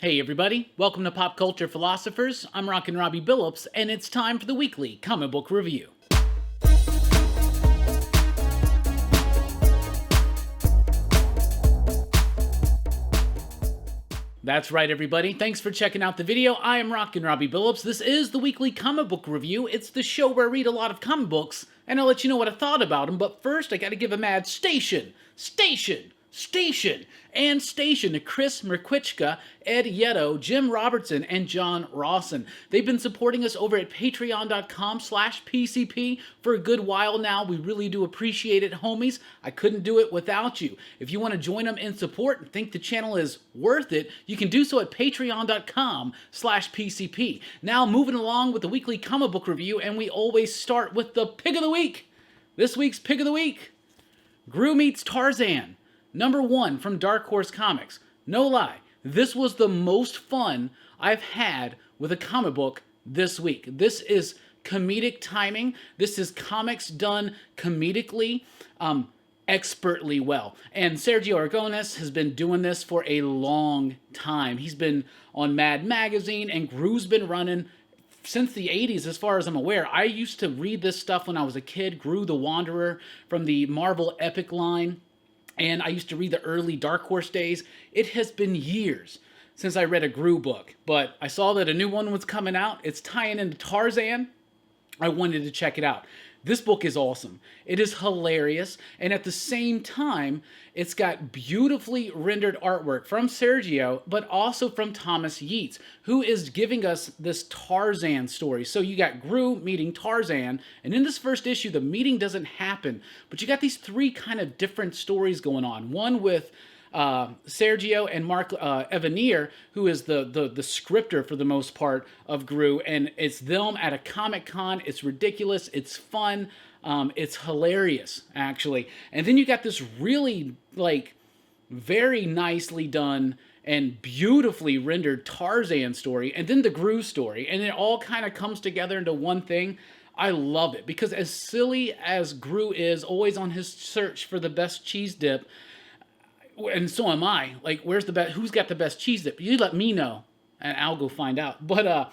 Hey everybody, welcome to Pop Culture Philosophers. I'm Rockin' Robbie Billups, and it's time for the weekly comic book review. That's right, everybody. Thanks for checking out the video. I am Rockin' Robbie Billups. This is the weekly comic book review. It's the show where I read a lot of comic books, and I'll let you know what I thought about them. But first, I gotta give a mad station to Chris Merquichka, Ed Yeto, Jim Robertson, and John Rawson. They've been supporting us over at patreon.com/PCP for a good while now. We really do appreciate it, homies. I couldn't do it without you. If you want to join them in support and think the channel is worth it, you can do so at patreon.com/PCP. Now, moving along with the weekly comic book review, and we always start with the pick of the week. This week's pick of the week: Groo meets Tarzan, #1 from Dark Horse Comics. No lie, this was the most fun I've had with a comic book this week. This is comedic timing. This is comics done comedically, expertly well. And Sergio Aragonés has been doing this for a long time. He's been on Mad Magazine, and Groo's been running since the 80s, as far as I'm aware. I used to read this stuff when I was a kid. Groo the Wanderer from the Marvel Epic line. And I used to read the early Dark Horse days. It has been years since I read a Groo book, but I saw that a new one was coming out. It's tying into Tarzan. I wanted to check it out. This book is awesome. It is hilarious, and at the same time, it's got beautifully rendered artwork from Sergio, but also from Thomas Yeats, who is giving us this Tarzan story. So you got Groo meeting Tarzan, and in this first issue, the meeting doesn't happen, but you got these three kind of different stories going on. One with Sergio and Mark Evanier, who is the scripter for the most part of Groo, and it's them at a Comic-Con. It's ridiculous, it's fun, it's hilarious, actually. And then you got this really, very nicely done and beautifully rendered Tarzan story, and then the Groo story, and it all kind of comes together into one thing. I love it, because as silly as Groo is, always on his search for the best cheese dip, and so am I. Where's the best? Who's got the best cheese dip? You let me know, and I'll go find out. But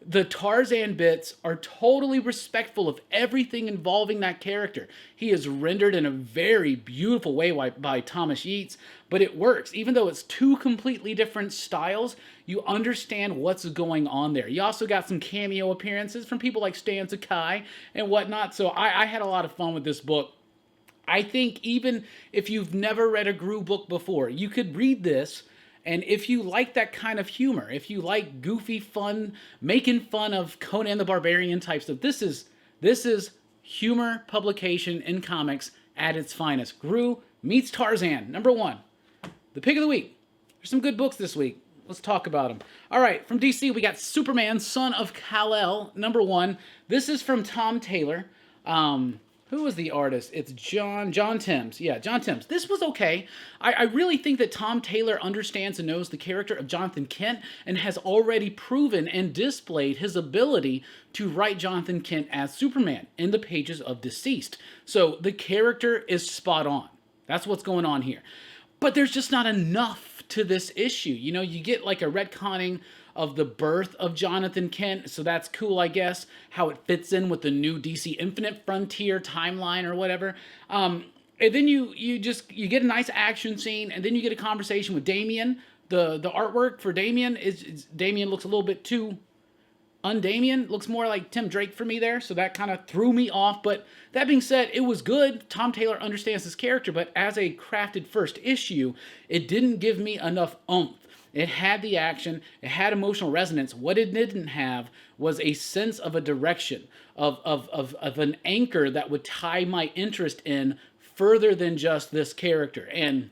the Tarzan bits are totally respectful of everything involving that character. He is rendered in a very beautiful way by Thomas Yeats, but it works. Even though it's two completely different styles, you understand what's going on there. You also got some cameo appearances from people like Stan Sakai and whatnot. So I had a lot of fun with this book. I think even if you've never read a Groo book before, you could read this, and if you like that kind of humor, if you like goofy fun, making fun of Conan the Barbarian type stuff, this is humor publication in comics at its finest. Groo meets Tarzan, #1. The pick of the week. There's some good books this week. Let's talk about them. All right, from DC, we got Superman, Son of Kal-El, #1. This is from Tom Taylor. Who was the artist? It's John Timms. Yeah, John Timms. This was okay. I really think that Tom Taylor understands and knows the character of Jonathan Kent and has already proven and displayed his ability to write Jonathan Kent as Superman in the pages of Deceased. So the character is spot on. That's what's going on here. But there's just not enough to this issue. You know, you get like a retconning of the birth of Jonathan Kent, so that's cool, I guess, how it fits in with the new DC Infinite Frontier timeline or whatever. And then you get a nice action scene, and then you get a conversation with Damian. The artwork for Damian Damian looks a little bit too un-Damian, looks more like Tim Drake for me there, so that kind of threw me off. But that being said, it was good. Tom Taylor understands his character, but as a crafted first issue, it didn't give me enough oomph. It had the action, it had emotional resonance. What it didn't have was a sense of a direction, of an anchor that would tie my interest in further than just this character. And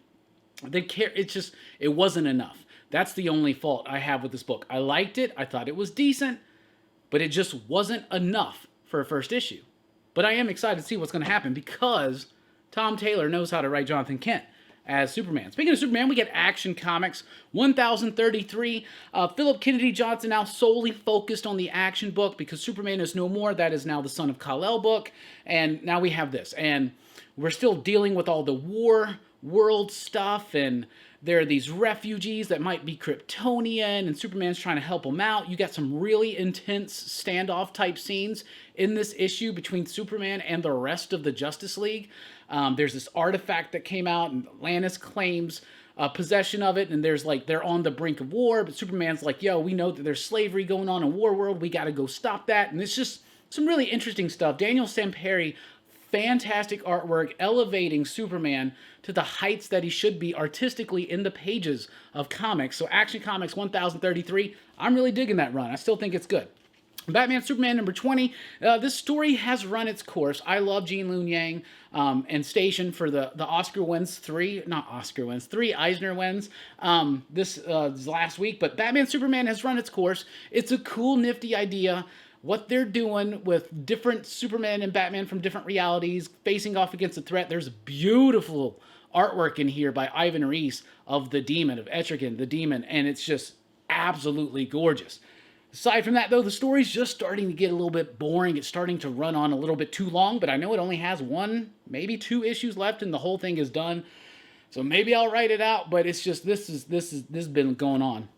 it wasn't enough. That's the only fault I have with this book. I liked it, I thought it was decent, but it just wasn't enough for a first issue. But I am excited to see what's going to happen, because Tom Taylor knows how to write Jonathan Kent as Superman. Speaking of Superman, we get Action Comics 1033. Philip Kennedy Johnson now solely focused on the action book, because Superman is no more. That is now the Son of Kal-El book. And now we have this. And we're still dealing with all the war world stuff, and there are these refugees that might be Kryptonian, and Superman's trying to help them out. You got some really intense standoff type scenes in this issue between Superman and the rest of the Justice League. There's this artifact that came out, and Atlantis claims possession of it, and there's like, they're on the brink of war, but Superman's like, yo, we know that there's slavery going on in War World, we gotta go stop that. And it's just some really interesting stuff. Daniel Samperi, fantastic artwork, elevating Superman to the heights that he should be artistically in the pages of comics. So Action Comics 1033, I'm really digging that run. I still think it's good. Batman Superman number 20. This story has run its course. I love Gene Luen Yang and Station for the Oscar wins, three Eisner wins this last week. But Batman Superman has run its course. It's a cool, nifty idea. What they're doing with different Superman and Batman from different realities facing off against a threat. There's beautiful artwork in here by Ivan Reis of the Demon, of Etrigan, the Demon, and it's just absolutely gorgeous. Aside from that, though, the story's just starting to get a little bit boring. It's starting to run on a little bit too long, but I know it only has one, maybe two issues left, and the whole thing is done. So maybe I'll write it out, but it's just, this has been going on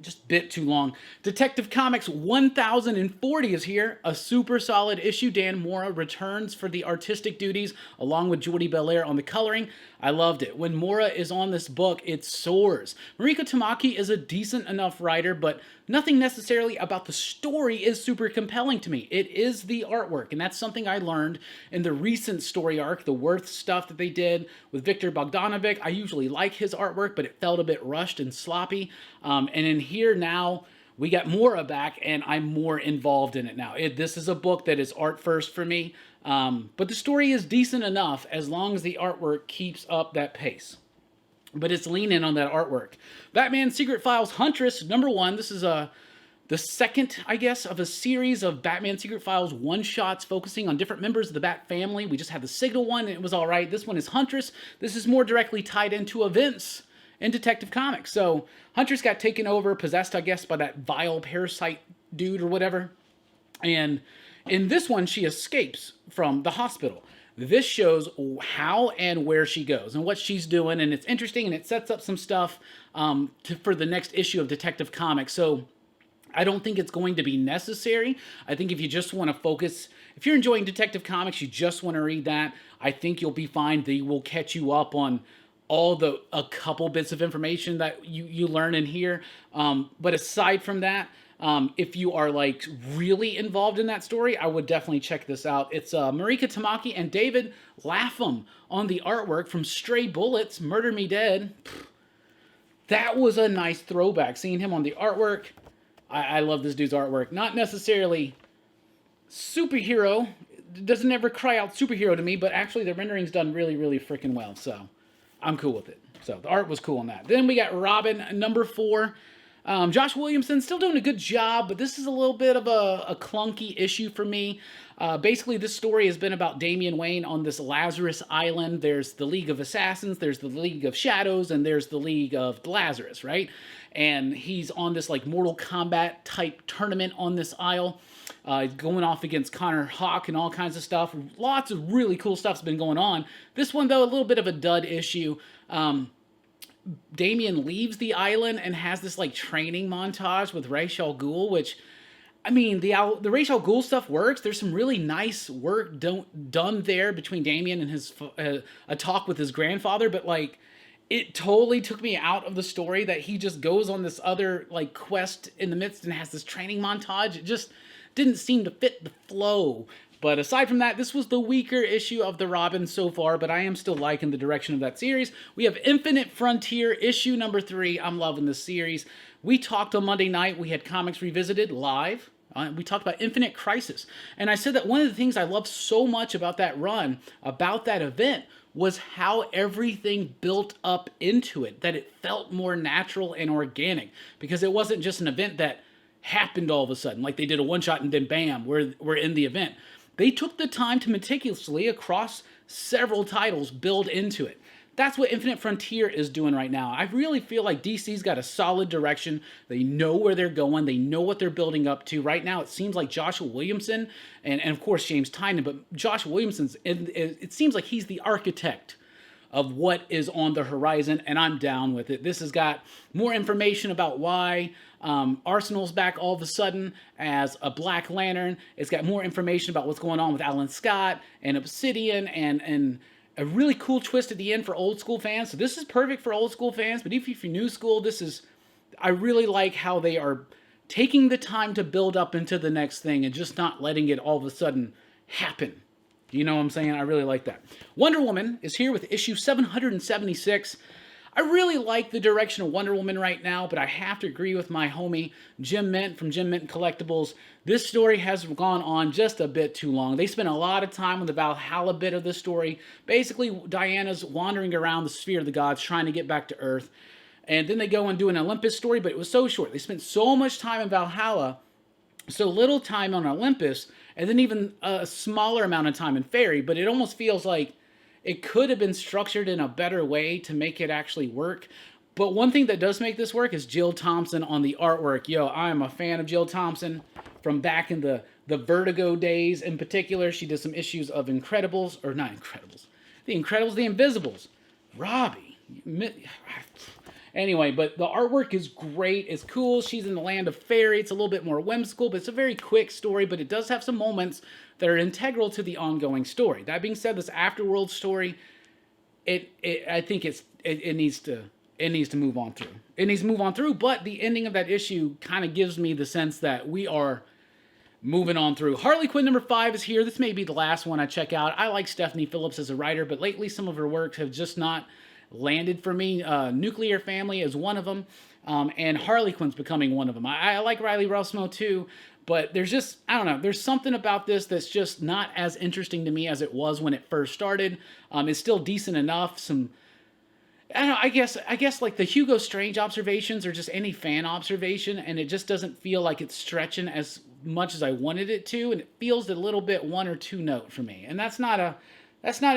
just a bit too long. Detective Comics 1040 is here. A super solid issue. Dan Mora returns for the artistic duties along with Jordi Belair on the coloring. I loved it. When Mora is on this book, it soars. Mariko Tamaki is a decent enough writer, but nothing necessarily about the story is super compelling to me. It is the artwork, and that's something I learned in the recent story arc, the Worth stuff that they did with Victor Bogdanovic. I usually like his artwork, but it felt a bit rushed and sloppy. And in here now, we got Mora back, and I'm more involved in it now. This is a book that is art first for me, but the story is decent enough as long as the artwork keeps up that pace. But it's leaning on that artwork. Batman Secret Files Huntress, number 1. This is the second, I guess, of a series of Batman Secret Files one-shots focusing on different members of the Bat family. We just had the Signal one, and it was all right. This one is Huntress. This is more directly tied into events in Detective Comics. So Huntress got taken over, possessed, I guess, by that vile parasite dude or whatever. And in this one, she escapes from the hospital. This shows how and where she goes and what she's doing, and it's interesting, and it sets up some stuff for the next issue of Detective Comics. So I don't think it's going to be necessary. I think if you just want to focus, if you're enjoying Detective Comics, you just want to read that, I think you'll be fine. They will catch you up on a couple bits of information that you learn in here. But aside from that, if you are like really involved in that story, I would definitely check this out. It's Marika Tamaki and David Lapham on the artwork from Stray Bullets, Murder Me Dead. That was a nice throwback, seeing him on the artwork. I love this dude's artwork. Not necessarily superhero. It doesn't ever cry out superhero to me, but actually the rendering's done really, really freaking well, so I'm cool with it. So the art was cool on that. Then we got Robin, number 4. Josh Williamson still doing a good job, but this is a little bit of a clunky issue for me. Basically, this story has been about Damian Wayne on this Lazarus Island. There's the League of Assassins, there's the League of Shadows, and there's the League of Lazarus, right? And he's on this like Mortal Kombat type tournament on this isle, going off against Connor Hawk and all kinds of stuff. Lots of really cool stuff's been going on. This one, though, a little bit of a dud issue. Damian leaves the island and has this like training montage with Ra's al Ghul, which, I mean, the Ra's al Ghul stuff works. There's some really nice work done there between Damian and his a talk with his grandfather, but like it totally took me out of the story that he just goes on this other like quest in the midst and has this training montage. It just didn't seem to fit the flow. But aside from that, this was the weaker issue of the Robin so far, but I am still liking the direction of that series. We have Infinite Frontier, issue number 3. I'm loving this series. We talked on Monday night. We had Comics Revisited live. We talked about Infinite Crisis. And I said that one of the things I loved so much about that run, about that event, was how everything built up into it, that it felt more natural and organic, because it wasn't just an event that happened all of a sudden, like they did a one-shot and then bam, we're in the event. They took the time to meticulously, across several titles, build into it. That's what Infinite Frontier is doing right now. I really feel like DC's got a solid direction. They know where they're going. They know what they're building up to. Right now, it seems like Joshua Williamson, and of course James Tynion, but Joshua Williamson's, it seems like he's the architect of what is on the horizon, and I'm down with it. This has got more information about why Arsenal's back all of a sudden as a Black Lantern. It's got more information about what's going on with Alan Scott and Obsidian, and a really cool twist at the end for old school fans. So this is perfect for old school fans, but if you're new school, I really like how they are taking the time to build up into the next thing and just not letting it all of a sudden happen. You know what I'm saying? I really like that. Wonder Woman is here with issue 776. I really like the direction of Wonder Woman right now, but I have to agree with my homie Jim Mint from Jim Mint Collectibles. This story has gone on just a bit too long. They spent a lot of time on the Valhalla bit of this story. Basically, Diana's wandering around the sphere of the gods trying to get back to Earth. And then they go and do an Olympus story, but it was so short. They spent so much time in Valhalla, so little time on Olympus, and then even a smaller amount of time in Fairy, but it almost feels like it could have been structured in a better way to make it actually work. But one thing that does make this work is Jill Thompson on the artwork. Yo, I am a fan of Jill Thompson from back in the Vertigo days. In particular, she did some issues of Incredibles, or not Incredibles, the Incredibles, the Invisibles. Robbie. Anyway, but the artwork is great. It's cool. She's in the land of fairy. It's a little bit more whimsical, but it's a very quick story, but it does have some moments that are integral to the ongoing story. That being said, this Afterworld story, I think it needs to move on through. It needs to move on through, but the ending of that issue kind of gives me the sense that we are moving on through. Harley Quinn number 5 is here. This may be the last one I check out. I like Stephanie Phillips as a writer, but lately some of her works have just not landed for me. Nuclear Family is one of them, and Harley Quinn's becoming one of them. I like Riley Rossmo too, but there's just, I don't know, there's something about this that's just not as interesting to me as it was when it first started. It's still decent enough. I don't know, I guess like the Hugo Strange observations are just any fan observation, and it just doesn't feel like it's stretching as much as I wanted it to, and it feels a little bit one or two note for me. And that's not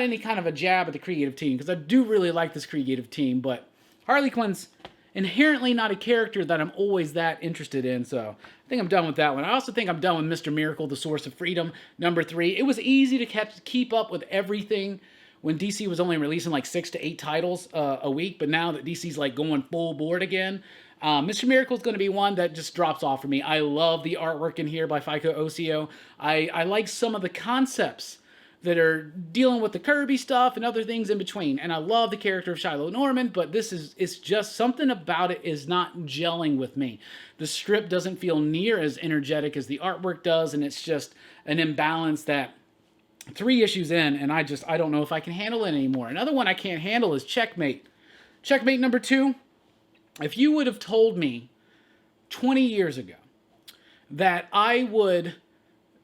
any kind of a jab at the creative team, because I do really like this creative team, but Harley Quinn's inherently not a character that I'm always that interested in, so I think I'm done with that one. I also think I'm done with Mr. Miracle, The Source of Freedom, number 3. It was easy to keep up with everything when DC was only releasing like 6 to 8 titles a week, but now that DC's like going full board again, Mr. Miracle is going to be one that just drops off for me. I love the artwork in here by Fico Osio. I like some of the concepts that are dealing with the Kirby stuff and other things in between. And I love the character of Shiloh Norman, but it's just something about it is not gelling with me. The strip doesn't feel near as energetic as the artwork does, and it's just an imbalance that 3 issues in, and I don't know if I can handle it anymore. Another one I can't handle is Checkmate. Checkmate number 2. If you would have told me 20 years ago that I would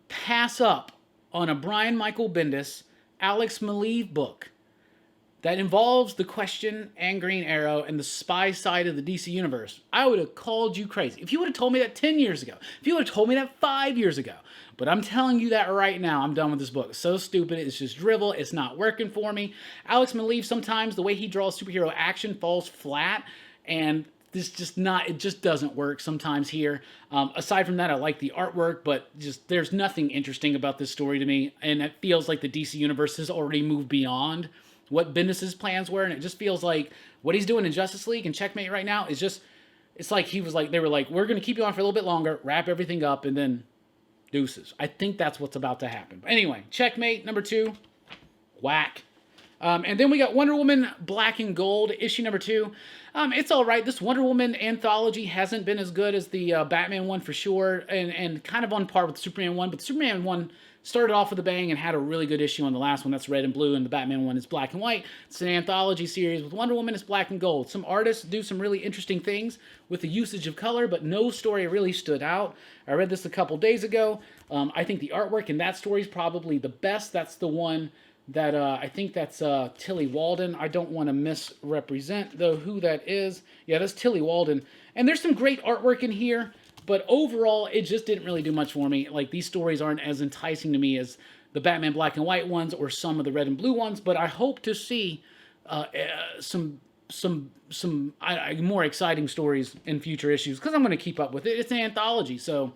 pass up on a Brian Michael Bendis, Alex Maleev book that involves the Question and Green Arrow and the spy side of the DC Universe, I would have called you crazy. If you would have told me that 10 years ago, if you would have told me that 5 years ago, but I'm telling you that right now, I'm done with this book. It's so stupid, it's just drivel, it's not working for me. Alex Maleev, sometimes the way he draws superhero action falls flat, and it just doesn't work sometimes here. Aside from that, I like the artwork, but just there's nothing interesting about this story to me, and it feels like the DC Universe has already moved beyond what Bendis' plans were, and it just feels like what he's doing in Justice League and Checkmate right now is just, it's like they were like, we're going to keep you on for a little bit longer, wrap everything up, and then deuces. I think that's what's about to happen. But anyway, Checkmate number 2, whack. And then we got Wonder Woman Black and Gold, issue number 2. It's all right. This Wonder Woman anthology hasn't been as good as the Batman one for sure, and kind of on par with the Superman one, but the Superman one started off with a bang and had a really good issue on the last one. That's red and blue, and the Batman one is black and white. It's an anthology series. With Wonder Woman, it's black and gold. Some artists do some really interesting things with the usage of color, but no story really stood out. I read this a couple days ago. I think the artwork in that story is probably the best. That's the one that I think that's Tilly Walden. I don't want to misrepresent, though, who that is. Yeah, that's Tilly Walden. And there's some great artwork in here, but overall, it just didn't really do much for me. Like, these stories aren't as enticing to me as the Batman black and white ones or some of the red and blue ones, but I hope to see some more exciting stories in future issues, because I'm going to keep up with it. It's an anthology, so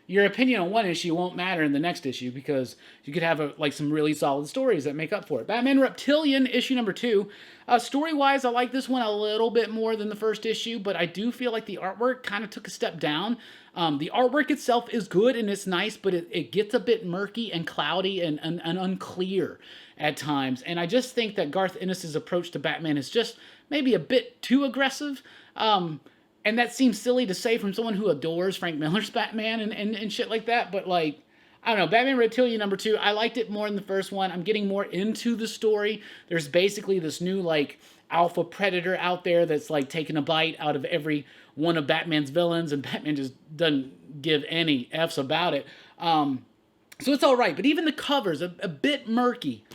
your opinion on one issue won't matter in the next issue because you could have some really solid stories that make up for it. Batman Reptilian issue number 2. Story-wise, I like this one a little bit more than the first issue, but I do feel like the artwork kind of took a step down. The artwork itself is good and it's nice, but it gets a bit murky and cloudy and unclear at times. And I just think that Garth Ennis's approach to Batman is just maybe a bit too aggressive. And that seems silly to say from someone who adores Frank Miller's Batman and shit like that. But, like, I don't know. Batman Reptilian number 2, I liked it more than the first one. I'm getting more into the story. There's basically this new, like, alpha predator out there that's, like, taking a bite out of every one of Batman's villains. And Batman just doesn't give any F's about it. So it's all right. But even the cover's a bit murky.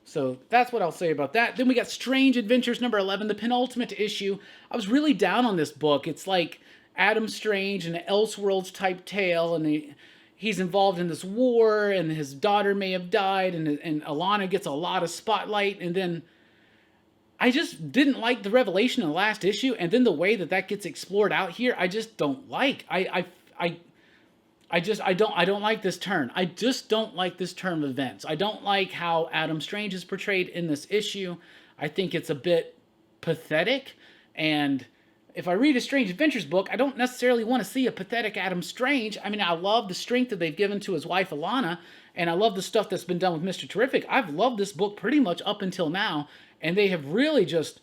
So that's what I'll say about that. Then we got Strange Adventures number 11, the penultimate issue. I was really down on this book. It's like Adam Strange and an Elseworlds type tale, and he's involved in this war, and his daughter may have died, and Alana gets a lot of spotlight, and then I just didn't like the revelation in the last issue, and then the way that gets explored out here, I just don't like. I don't like this turn. I just don't like this turn of events. I don't like how Adam Strange is portrayed in this issue. I think it's a bit pathetic. And if I read a Strange Adventures book, I don't necessarily want to see a pathetic Adam Strange. I mean, I love the strength that they've given to his wife, Alana, and I love the stuff that's been done with Mr. Terrific. I've loved this book pretty much up until now, and they have really just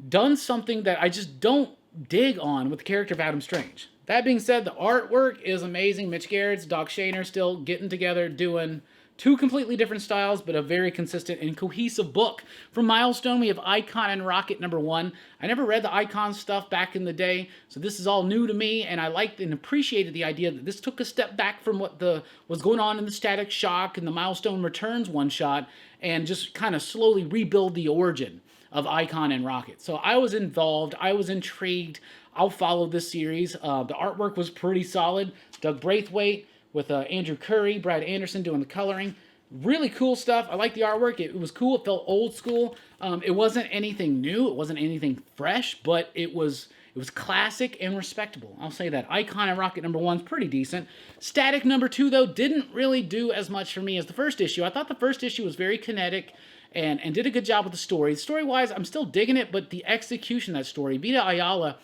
done something that I just don't dig on with the character of Adam Strange. That being said, the artwork is amazing. Mitch Gerrits, Doc Shaner still getting together, doing two completely different styles, but a very consistent and cohesive book. From Milestone, we have Icon and Rocket number 1. I never read the Icon stuff back in the day, so this is all new to me, and I liked and appreciated the idea that this took a step back from what was going on in the Static Shock and the Milestone Returns one-shot, and just kind of slowly rebuild the origin of Icon and Rocket. So I was involved. I was intrigued. I'll follow this series. The artwork was pretty solid. Doug Braithwaite with Andrew Curry, Brad Anderson doing the coloring. Really cool stuff. I like the artwork. It was cool. It felt old school. It wasn't anything new. It wasn't anything fresh, but it was classic and respectable. I'll say that. Icon and Rocket number 1 is pretty decent. Static number 2, though, didn't really do as much for me as the first issue. I thought the first issue was very kinetic and did a good job with the story. Story-wise, I'm still digging it, but the execution of that story, Vita Ayala,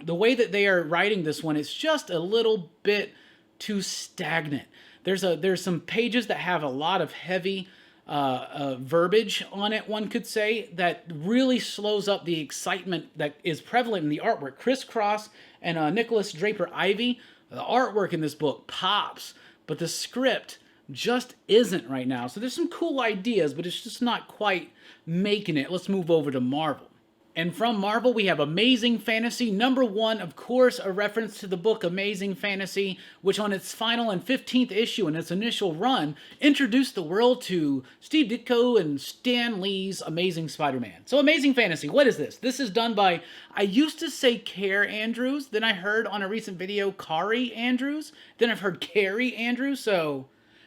the way that they are writing this one, it's just a little bit too stagnant. There's some pages that have a lot of heavy verbiage on it, one could say, that really slows up the excitement that is prevalent in the artwork. Crisscross and Nicholas Draper Ivy, the artwork in this book pops, but the script just isn't right now. So there's some cool ideas, but it's just not quite making it. Let's move over to Marvel. And from Marvel, we have Amazing Fantasy number 1, of course, a reference to the book Amazing Fantasy, which on its final and 15th issue in its initial run, introduced the world to Steve Ditko and Stan Lee's Amazing Spider-Man. So Amazing Fantasy, what is this? This is done by, I used to say Care Andrews, then I heard on a recent video Kari Andrews, then I've heard Carrie Andrews, so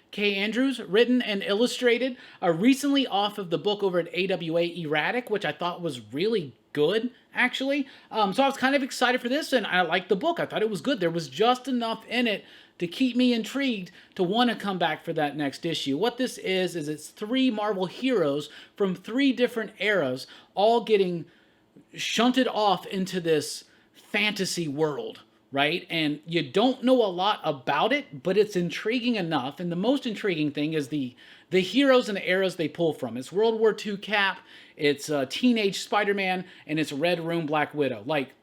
Kay Andrews, written and illustrated, recently off of the book over at AWA Erratic, which I thought was really good, actually. So I was kind of excited for this, and I liked the book. I thought it was good. There was just enough in it to keep me intrigued to want to come back for that next issue. What this is it's 3 Marvel heroes from 3 different eras, all getting shunted off into this fantasy world. Right? And you don't know a lot about it, but it's intriguing enough. And the most intriguing thing is the heroes and the eras they pull from. It's World War II Cap, it's teenage Spider-Man, and it's Red Room Black Widow. Like,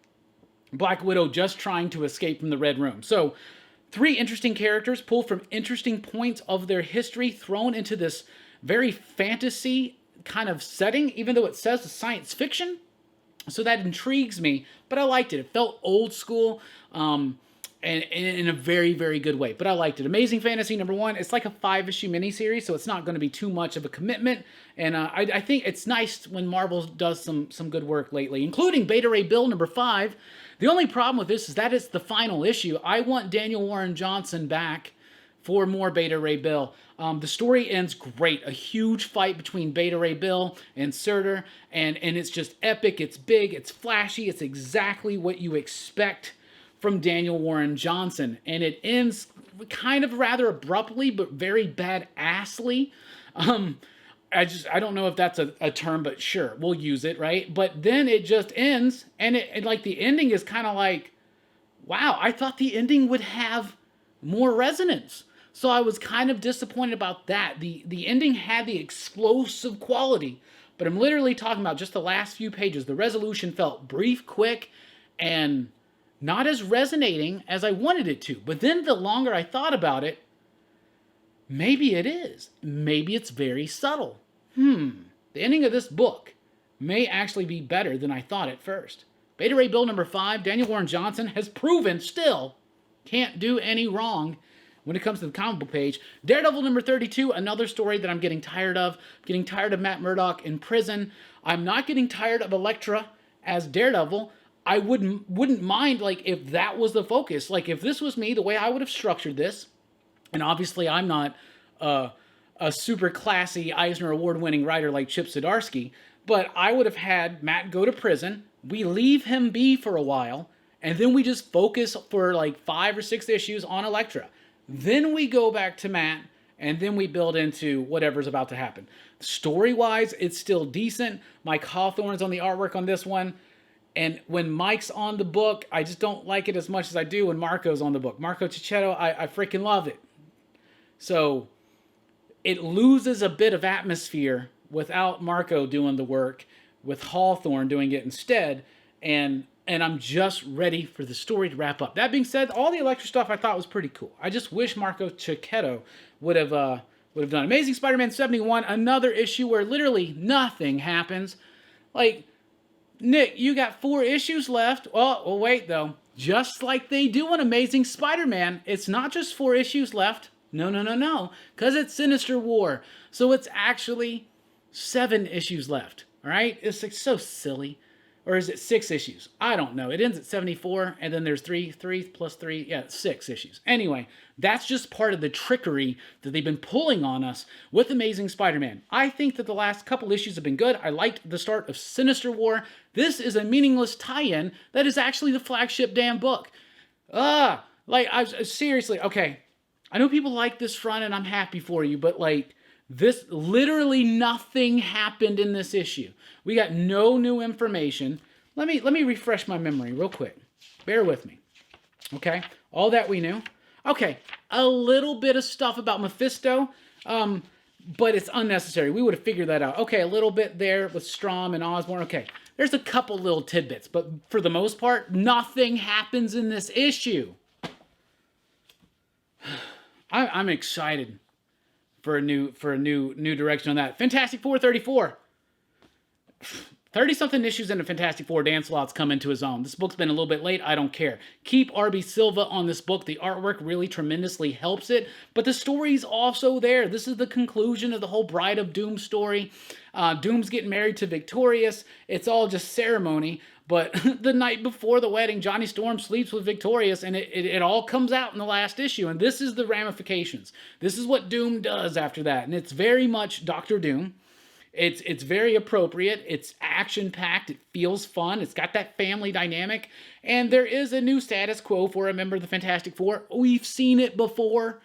Black Widow just trying to escape from the Red Room. So, 3 interesting characters pulled from interesting points of their history, thrown into this very fantasy kind of setting, even though it says it's science fiction. So that intrigues me, but I liked it. It felt old school, and in a very, very good way. But I liked it. Amazing Fantasy number 1. It's like a 5-issue miniseries, so it's not going to be too much of a commitment. And I think it's nice when Marvel does some good work lately, including Beta Ray Bill number 5. The only problem with this is that it's the final issue. I want Daniel Warren Johnson back for more Beta Ray Bill. The story ends great. A huge fight between Beta Ray Bill and Surtur, and it's just epic. It's big. It's flashy. It's exactly what you expect from Daniel Warren Johnson. And it ends kind of rather abruptly, but very badassly. I don't know if that's a term, but sure, we'll use it, right? But then it just ends, and it like the ending is kind of like, wow, I thought the ending would have more resonance. So I was kind of disappointed about that. The ending had the explosive quality, but I'm literally talking about just the last few pages. The resolution felt brief, quick, and not as resonating as I wanted it to. But then the longer I thought about it, maybe it is. Maybe it's very subtle. The ending of this book may actually be better than I thought at first. Beta Ray Bill number 5, Daniel Warren Johnson has proven still can't do any wrong when it comes to the comic book page. Daredevil number 32, another story that I'm getting tired of. Getting tired of Matt Murdock in prison. I'm not getting tired of Elektra as Daredevil. I wouldn't mind like if that was the focus. Like if this was me, the way I would have structured this, and obviously I'm not a super classy Eisner Award-winning writer like Chip Zdarsky, but I would have had Matt go to prison. We leave him be for a while, and then we just focus for like 5 or 6 issues on Elektra. Then we go back to Matt, and then we build into whatever's about to happen. Story-wise, it's still decent. Mike Hawthorne's on the artwork on this one. And when Mike's on the book, I just don't like it as much as I do when Marco's on the book. Marco Cicchetto, I freaking love it. So it loses a bit of atmosphere without Marco doing the work, with Hawthorne doing it instead. And I'm just ready for the story to wrap up. That being said, all the Elektra stuff I thought was pretty cool. I just wish Marco Cicchetto would have done Amazing Spider-Man 71, another issue where literally nothing happens. Like, Nick, you got 4 issues left. Well, wait, though. Just like they do on Amazing Spider-Man, it's not just 4 issues left. No. Because it's Sinister War. So it's actually 7 issues left. All right? It's like so silly. Or is it 6 issues? I don't know. It ends at 74, and then there's 3 plus 3. Yeah, 6 issues. Anyway, that's just part of the trickery that they've been pulling on us with Amazing Spider-Man. I think that the last couple issues have been good. I liked the start of Sinister War. This is a meaningless tie-in that is actually the flagship damn book. Seriously, okay. I know people like this front, and I'm happy for you, but like, this, literally nothing happened in this issue. We got no new information. Let me refresh my memory real quick. Bear with me. Okay? All that we knew. Okay, a little bit of stuff about Mephisto, but it's unnecessary. We would have figured that out. Okay, a little bit there with Strom and Osborn. Okay, there's a couple little tidbits, but for the most part, nothing happens in this issue. I'm excited for a new direction on that. Fantastic Four 34. 30-something issues into Fantastic Four. Dan Slott's come into his own. This book's been a little bit late. I don't care. Keep RB Silva on this book. The artwork really tremendously helps it, but the story's also there. This is the conclusion of the whole Bride of Doom story. Doom's getting married to Victorious. It's all just ceremony, but the night before the wedding, Johnny Storm sleeps with Victorious, and it all comes out in the last issue, and this is the ramifications. This is what Doom does after that, and it's very much Dr. Doom. It's very appropriate. It's action-packed. It feels fun. It's got that family dynamic. And there is a new status quo for a member of the Fantastic Four. We've seen it before.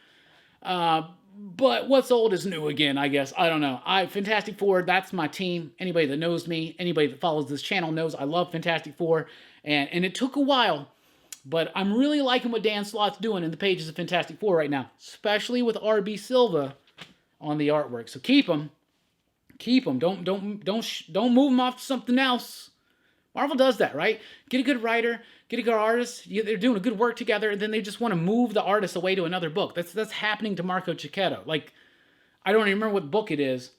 But what's old is new again, I guess. I don't know. Fantastic Four, that's my team. Anybody that knows me, anybody that follows this channel knows I love Fantastic Four. And it took a while. But I'm really liking what Dan Slott's doing in the pages of Fantastic Four right now. Especially with RB Silva on the artwork. So keep them. Keep them. Don't move them off to something else. Marvel does that, right? Get a good writer, get a good artist. They're doing a good work together, and then they just want to move the artist away to another book. That's happening to Marco Cicchetto. Like, I don't even remember what book it is.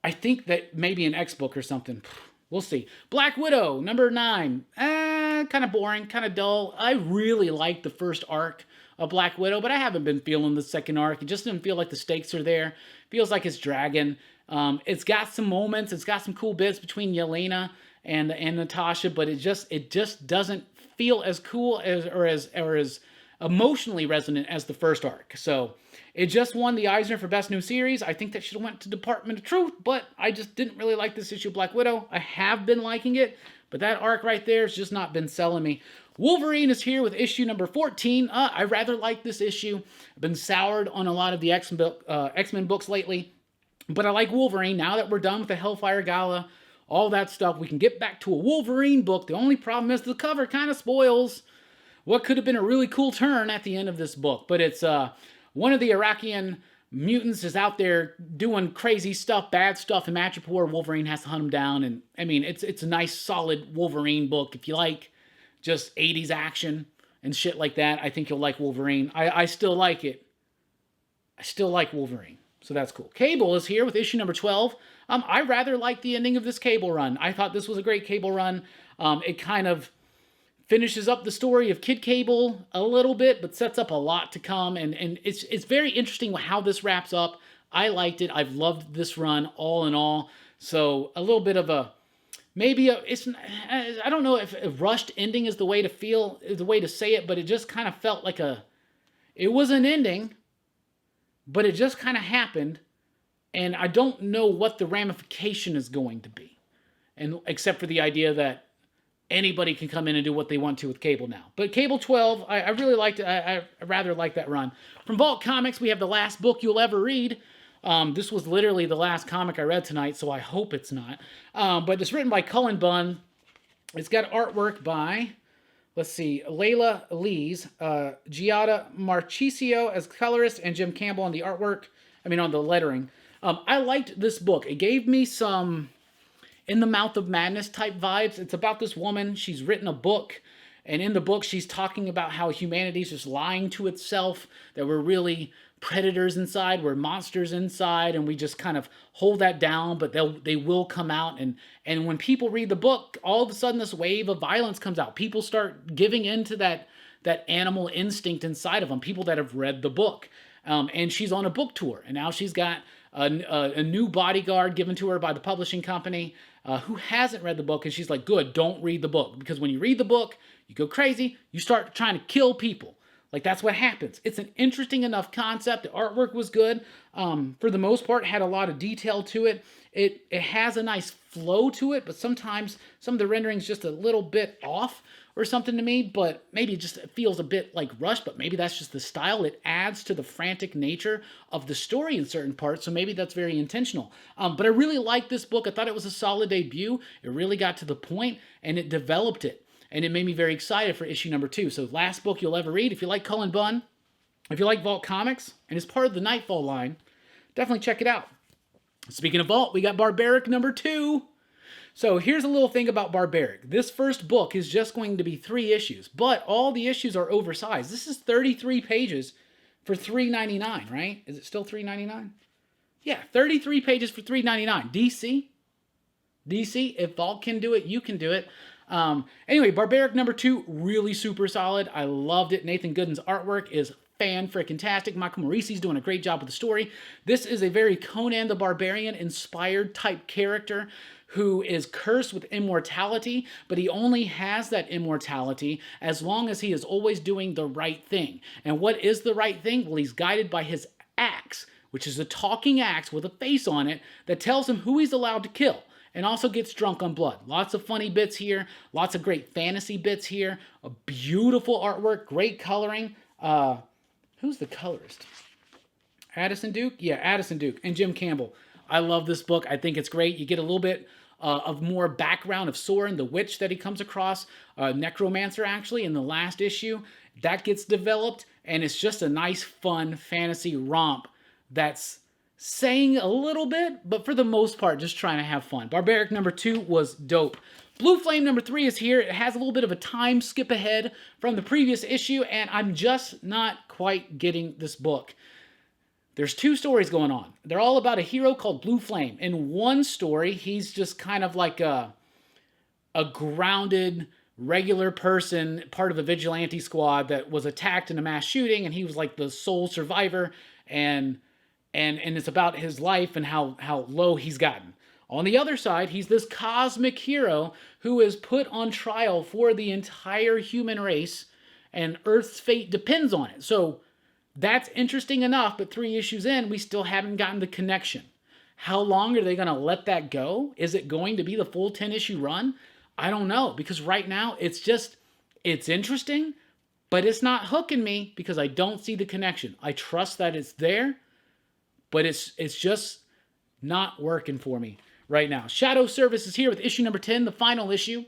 I think that maybe an X book or something. We'll see. Black Widow, number 9. Kind of boring, kind of dull. I really like the first arc of Black Widow, but I haven't been feeling the second arc. It just didn't feel like the stakes are there. Feels like it's dragging. It's got some moments. It's got some cool bits between Yelena and Natasha, but it just doesn't feel as cool as emotionally resonant as the first arc. So it just won the Eisner for Best New Series. I think that should have went to Department of Truth, but I just didn't really like this issue of Black Widow. I have been liking it, But that arc right there has just not been selling me. Wolverine is here with issue number 14. I rather like this issue. I've been soured on a lot of the X-Men books lately. But I like Wolverine. Now that we're done with the Hellfire Gala, all that stuff, we can get back to a Wolverine book. The only problem is the cover kind of spoils what could have been a really cool turn at the end of this book. But it's one of the Iraqian mutants is out there doing crazy stuff, bad stuff in Madripoor. Wolverine has to hunt him down. And I mean, it's a nice, solid Wolverine book. If you like just 80s action and shit like that, I think you'll like Wolverine. I still like it. I still like Wolverine. So that's cool. Cable is here with issue number 12. I rather like the ending of this Cable run. I thought this was a great Cable run. It kind of finishes up the story of Kid Cable a little bit, but sets up a lot to come. And it's very interesting how this wraps up. I liked it. I've loved this run all in all. So a little bit of a, I don't know if a rushed ending is the way to say it, but it just kind of felt like it was an ending, but it just kind of happened. And I don't know what the ramification is going to be. And except for the idea that anybody can come in and do what they want to with Cable now. But Cable 12, I really liked it. I rather like that run. From Vault Comics, we have The Last Book You'll Ever Read. This was literally the last comic I read tonight, so I hope it's not. But it's written by Cullen Bunn. It's got artwork by, let's see, Layla Lees, Giada Marchisio as colorist, and Jim Campbell on the artwork. On the lettering. I liked this book. It gave me some In the Mouth of Madness type vibes. It's about this woman. She's written a book, and in the book she's talking about how humanity's just lying to itself, that we're really predators inside, we're monsters inside, and we just kind of hold that down, but they will come out. And when people read the book, all of a sudden this wave of violence comes out. People start giving into that animal instinct inside of them, people that have read the book. And she's on a book tour, and now she's got a new bodyguard given to her by the publishing company who hasn't read the book, and she's like, good, don't read the book, because when you read the book, you go crazy, you start trying to kill people. Like, that's what happens. It's an interesting enough concept. The artwork was good. For the most part, had a lot of detail to it. It has a nice flow to it, but sometimes some of the rendering's just a little bit off or something to me, but maybe it just feels a bit like rushed, but maybe that's just the style. It adds to the frantic nature of the story in certain parts, so maybe that's very intentional. But I really liked this book. I thought it was a solid debut. It really got to the point, and it developed it. And it made me very excited for issue number 2. So Last Book You'll Ever Read. If you like Cullen Bunn, if you like Vault Comics, and it's part of the Nightfall line, definitely check it out. Speaking of Vault, we got Barbaric number 2. So here's a little thing about Barbaric. This first book is just going to be 3 issues, but all the issues are oversized. This is 33 pages for $3.99, right? Is it still $3.99? Yeah, 33 pages for $3.99. DC, if Vault can do it, you can do it. Anyway, Barbaric number 2, really super solid. I loved it. Nathan Gooden's artwork is fan-frickin-tastic. Michael Morisi's doing a great job with the story. This is a very Conan the Barbarian inspired type character who is cursed with immortality, but he only has that immortality as long as he is always doing the right thing. And what is the right thing? Well, he's guided by his axe, which is a talking axe with a face on it that tells him who he's allowed to kill, and also gets drunk on blood. Lots of funny bits here, lots of great fantasy bits here, a beautiful artwork, great coloring. Who's the colorist? Addison Duke? Yeah, Addison Duke and Jim Campbell. I love this book. I think it's great. You get a little bit of more background of Soren, the witch that he comes across, necromancer actually, in the last issue. That gets developed, and it's just a nice, fun fantasy romp that's saying a little bit, but for the most part, just trying to have fun. Barbaric number 2 was dope. Blue Flame number 3 is here. It has a little bit of a time skip ahead from the previous issue, and I'm just not quite getting this book. There's 2 stories going on. They're all about a hero called Blue Flame. In one story, he's just kind of like a grounded, regular person, part of a vigilante squad that was attacked in a mass shooting, and he was like the sole survivor, and it's about his life and how low he's gotten. On the other side, he's this cosmic hero who is put on trial for the entire human race, and Earth's fate depends on it. So that's interesting enough, but 3 issues in, we still haven't gotten the connection. How long are they going to let that go? Is it going to be the full 10-issue run? I don't know, because right now it's interesting, but it's not hooking me because I don't see the connection. I trust that it's there, but it's just not working for me right now. Shadow Service is here with issue number 10, the final issue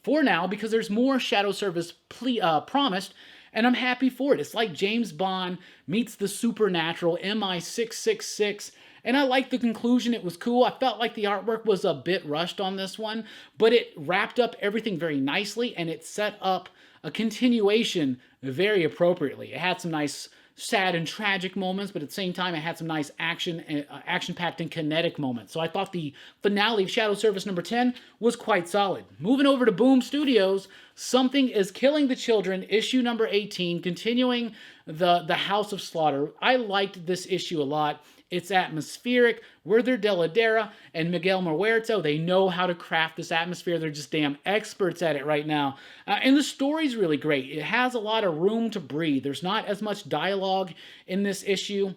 for now, because there's more Shadow Service promised, and I'm happy for it. It's like James Bond meets the supernatural, MI666, and I like the conclusion. It was cool. I felt like the artwork was a bit rushed on this one, but it wrapped up everything very nicely, and it set up a continuation very appropriately. It had some nice sad and tragic moments, but at the same time, it had some nice action-packed and kinetic moments. So I thought the finale of Shadow Service number 10 was quite solid. Moving over to Boom Studios, Something is Killing the Children, issue number 18, continuing the House of Slaughter. I liked this issue a lot. It's atmospheric. Werther Dell'Edera and Miguel Muerto, they know how to craft this atmosphere. They're just damn experts at it right now. And the story's really great. It has a lot of room to breathe. There's not as much dialogue in this issue,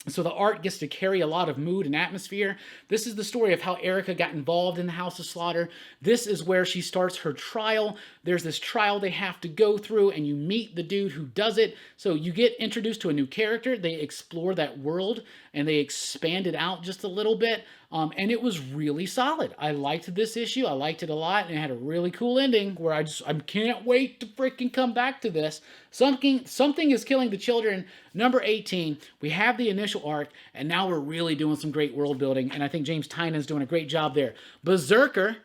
so the art gets to carry a lot of mood and atmosphere. This is the story of how Erica got involved in the House of Slaughter. This is where she starts her trial. There's this trial they have to go through, and you meet the dude who does it. So you get introduced to a new character. They explore that world, and they expand it out just a little bit. And it was really solid. I liked this issue. I liked it a lot, and it had a really cool ending where I can't wait to freaking come back to this. Something is Killing the Children, number 18. We have the initial arc, and now we're really doing some great world building, and I think James Tynan's doing a great job there. BRZRKR,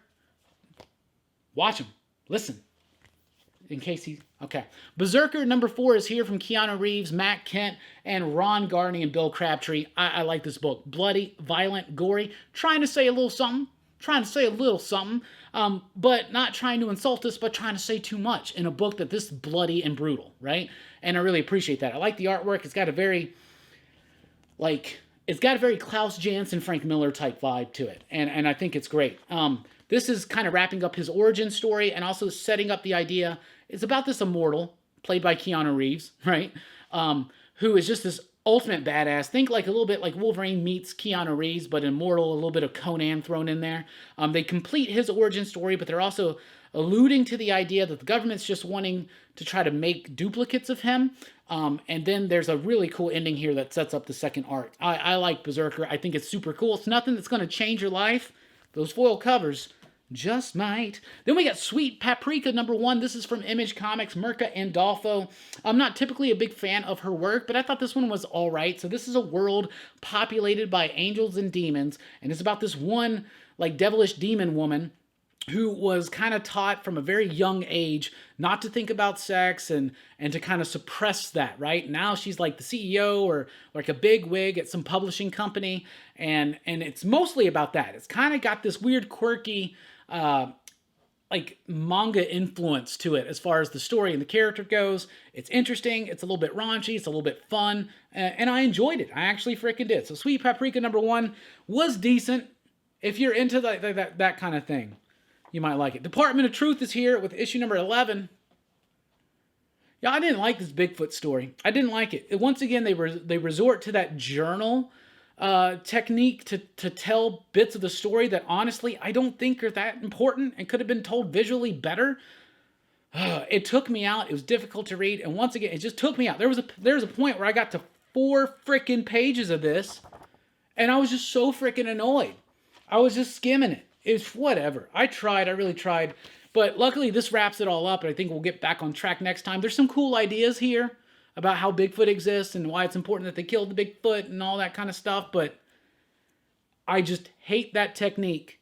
watch him, listen, in case he... Okay. BRZRKR number 4 is here from Keanu Reeves, Matt Kent, and Ron Garney and Bill Crabtree. I like this book. Bloody, violent, gory, trying to say a little something, but not trying to insult us, but trying to say too much in a book that this bloody and brutal, right? And I really appreciate that. I like the artwork. It's got a very, Klaus Janson, Frank Miller type vibe to it, and I think it's great. This is kind of wrapping up his origin story and also setting up the idea. It's about this immortal, played by Keanu Reeves, right? Who is just this ultimate badass. Think like a little bit like Wolverine meets Keanu Reeves, but immortal, a little bit of Conan thrown in there. They complete his origin story, but they're also alluding to the idea that the government's just wanting to try to make duplicates of him. And then there's a really cool ending here that sets up the second arc. I like BRZRKR. I think it's super cool. It's nothing that's going to change your life. Those foil covers just might. Then we got Sweet Paprika number 1. This is from Image Comics, Mirka Andolfo. I'm not typically a big fan of her work, but I thought this one was all right. So this is a world populated by angels and demons, and it's about this one devilish demon woman who was kind of taught from a very young age not to think about sex and to kind of suppress that, right? Now she's like the CEO or like a big wig at some publishing company, and it's mostly about that. It's kind of got this weird, quirky, manga influence to it as far as the story and the character goes. It's interesting. It's a little bit raunchy. It's a little bit fun. And I enjoyed it. I actually freaking did. So Sweet Paprika number 1 was decent. If you're into that kind of thing, you might like it. Department of Truth is here with issue number 11. Yeah, I didn't like this Bigfoot story. I didn't like it. Once again, they resort to that journal technique to tell bits of the story that honestly I don't think are that important and could have been told visually better. It took me out. It was difficult to read, and once again, it just took me out. There was a point where I got to 4 freaking pages of this, and I was just so freaking annoyed. I was just skimming it. It's whatever. I tried. I really tried. But luckily, this wraps it all up, and I think we'll get back on track next time. There's some cool ideas here about how Bigfoot exists and why it's important that they killed the Bigfoot and all that kind of stuff, but I just hate that technique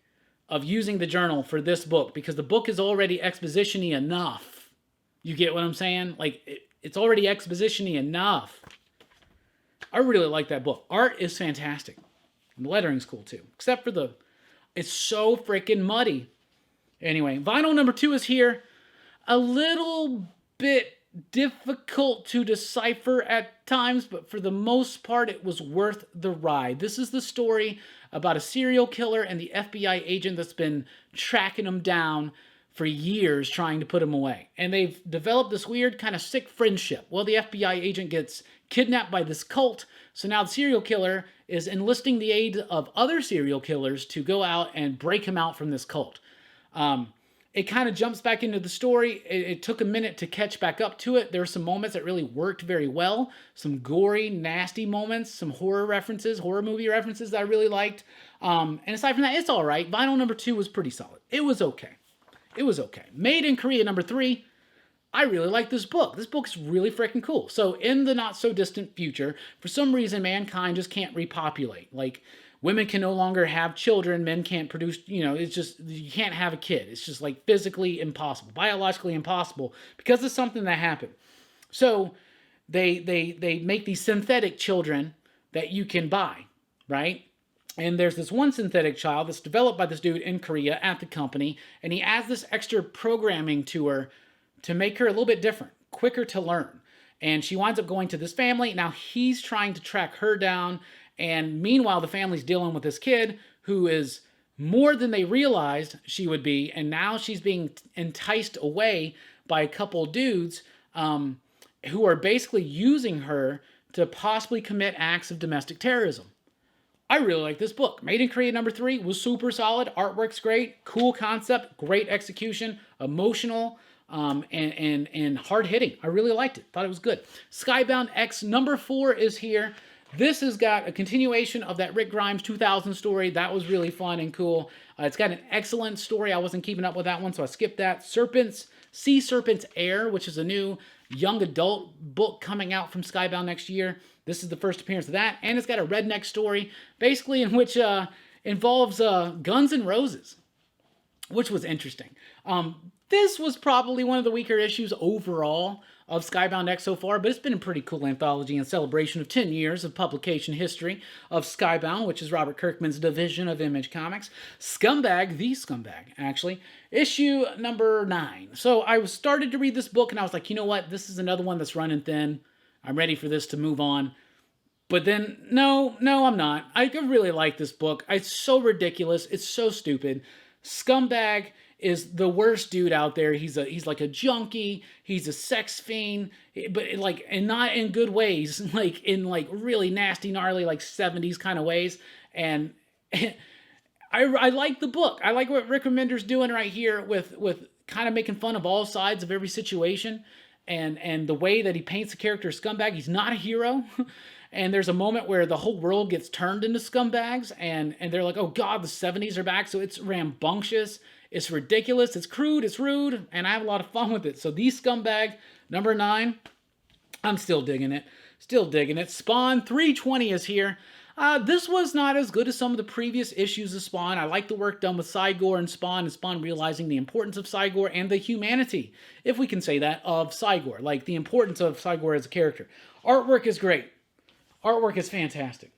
of using the journal for this book because the book is already exposition-y enough. You get what I'm saying? It's already exposition-y enough. I really like that book. Art is fantastic. And the lettering's cool too, except for it's so freaking muddy. Anyway, vinyl number 2 is here. A little bit difficult to decipher at times, but for the most part, it was worth the ride. This is the story about a serial killer and the FBI agent that's been tracking him down for years, trying to put him away. And they've developed this weird kind of sick friendship. Well, the FBI agent gets kidnapped by this cult, so now the serial killer is enlisting the aid of other serial killers to go out and break him out from this cult. it kind of jumps back into the story. It took a minute to catch back up to it. There were some moments that really worked very well. Some gory, nasty moments, some horror movie references that I really liked. And aside from that, it's all right. Vinyl number 2 was pretty solid. It was okay. Made in Korea number 3. I really like this book. This book's really freaking cool. So in the not so distant future, for some reason, mankind just can't repopulate. Like, women can no longer have children. Men can't produce, it's just, you can't have a kid. It's just like physically impossible, biologically impossible, because of something that happened. So they make these synthetic children that you can buy, right? And there's this one synthetic child that's developed by this dude in Korea at the company, and he adds this extra programming to her to make her a little bit different, quicker to learn. And she winds up going to this family. Now he's trying to track her down. And meanwhile, the family's dealing with this kid who is more than they realized she would be. And now she's being enticed away by a couple dudes who are basically using her to possibly commit acts of domestic terrorism. I really like this book. Made in Korea number 3 was super solid. Artwork's great. Cool concept. Great execution. Emotional. And hard-hitting. I really liked it. Thought it was good. Skybound X number 4 is here. This has got a continuation of that Rick Grimes 2000 story. That was really fun and cool. It's got an excellent story. I wasn't keeping up with that one, so I skipped that. Sea Serpent's Heir, which is a new young adult book coming out from Skybound next year. This is the first appearance of that. And it's got a redneck story, basically in which involves Guns N' Roses, which was interesting. This was probably one of the weaker issues overall of Skybound X so far, but it's been a pretty cool anthology in celebration of 10 years of publication history of Skybound, which is Robert Kirkman's division of Image Comics. The Scumbag, actually. Issue number 9. So I started to read this book, and I was like, you know what? This is another one that's running thin. I'm ready for this to move on. But then, no, I'm not. I really like this book. It's so ridiculous. It's so stupid. Scumbag is the worst dude out there. He's like a junkie. He's a sex fiend, but and not in good ways, like in really nasty, gnarly, 70s kind of ways. And I like the book. I like what Rick Remender's doing right here with kind of making fun of all sides of every situation, and the way that he paints the character Scumbag. He's not a hero. And there's a moment where the whole world gets turned into scumbags, and they're like, oh God, the 70s are back. So it's rambunctious. It's ridiculous. It's crude. It's rude. And I have a lot of fun with it. So The Scumbag, number 9, I'm still digging it. Spawn 320 is here. This was not as good as some of the previous issues of Spawn. I like the work done with Cygor and Spawn realizing the importance of Cygor and the humanity, if we can say that, of Cygor. Like the importance of Cygor as a character. Artwork is great. Artwork is fantastic.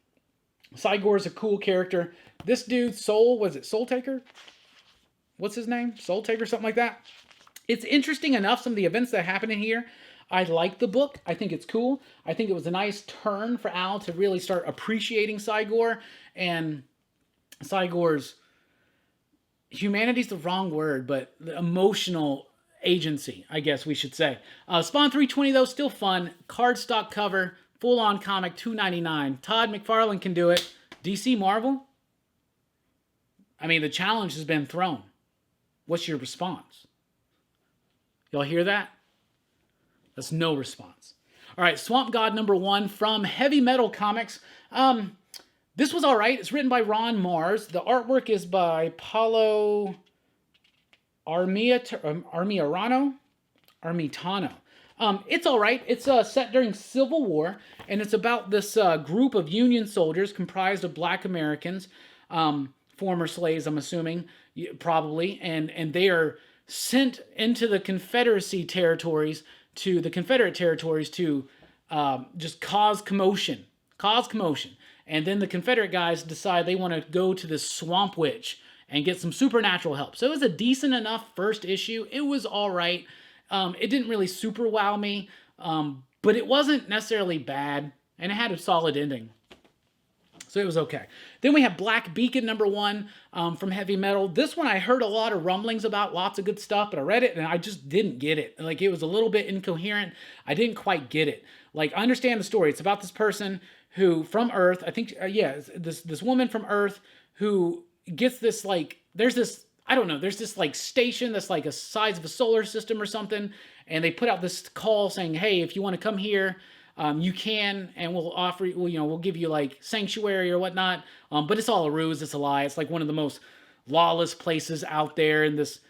Cygor is a cool character. This dude, Soul Taker? What's his name? Soul Taker, something like that. It's interesting enough, some of the events that happen in here. I like the book. I think it's cool. I think it was a nice turn for Al to really start appreciating Cygor. And Cygor's humanity's the wrong word, but the emotional agency, I guess we should say. Spawn 320, though, still fun. Cardstock cover. Full-on comic, $2.99. Todd McFarlane can do it. DC Marvel? I mean, the challenge has been thrown. What's your response? Y'all hear that? That's no response. All right, Swamp God number 1 from Heavy Metal Comics. This was all right. It's written by Ron Mars. The artwork is by Paulo Armitano. It's all right. It's set during Civil War, and it's about this group of Union soldiers comprised of Black Americans, former slaves, I'm assuming, probably, and they are sent into the Confederate territories to just cause commotion. And then the Confederate guys decide they want to go to this swamp witch and get some supernatural help. So it was a decent enough first issue. It was all right. It didn't really super wow me, but it wasn't necessarily bad, and it had a solid ending. So it was okay. Then we have Black Beacon number 1 from Heavy Metal. This one I heard a lot of rumblings about, lots of good stuff, but I read it and I just didn't get it. Like, it was a little bit incoherent. I didn't quite get it. Like, I understand the story. It's about this person who, from Earth, I think, this woman from Earth who gets this, there's this I don't know, there's this like station that's like a size of a solar system or something, and they put out this call saying, hey, if you want to come here, you can, and we'll offer you, we'll give you like sanctuary or whatnot. But it's all a ruse. It's a lie. It's like one of the most lawless places out there. And this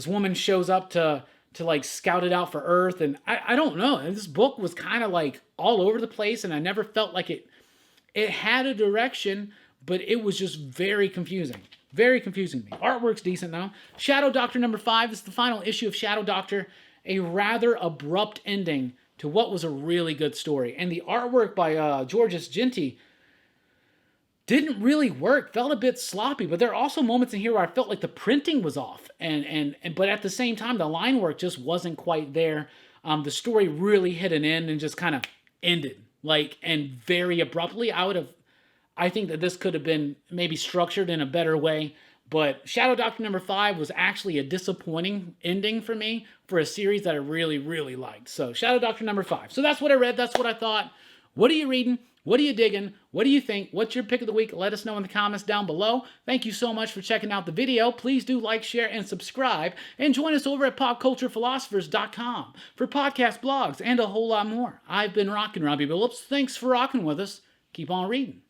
woman shows up to like scout it out for Earth. And I don't know. And this book was kind of like all over the place, and I never felt like it had a direction, but it was just very confusing. Very confusing to me. Artwork's decent though. Shadow Doctor number 5. This is the final issue of Shadow Doctor. A rather abrupt ending to what was a really good story. And the artwork by Georges Genti didn't really work. Felt a bit sloppy, but there are also moments in here where I felt like the printing was off. But at the same time, the line work just wasn't quite there. The story really hit an end and just kind of ended. And very abruptly. I think that this could have been maybe structured in a better way. But Shadow Doctor number 5 was actually a disappointing ending for me for a series that I really, really liked. So Shadow Doctor number 5. So that's what I read. That's what I thought. What are you reading? What are you digging? What do you think? What's your pick of the week? Let us know in the comments down below. Thank you so much for checking out the video. Please do like, share, and subscribe. And join us over at popculturephilosophers.com for podcast blogs and a whole lot more. I've been Rockin', Robbie Billups. Thanks for rocking with us. Keep on reading.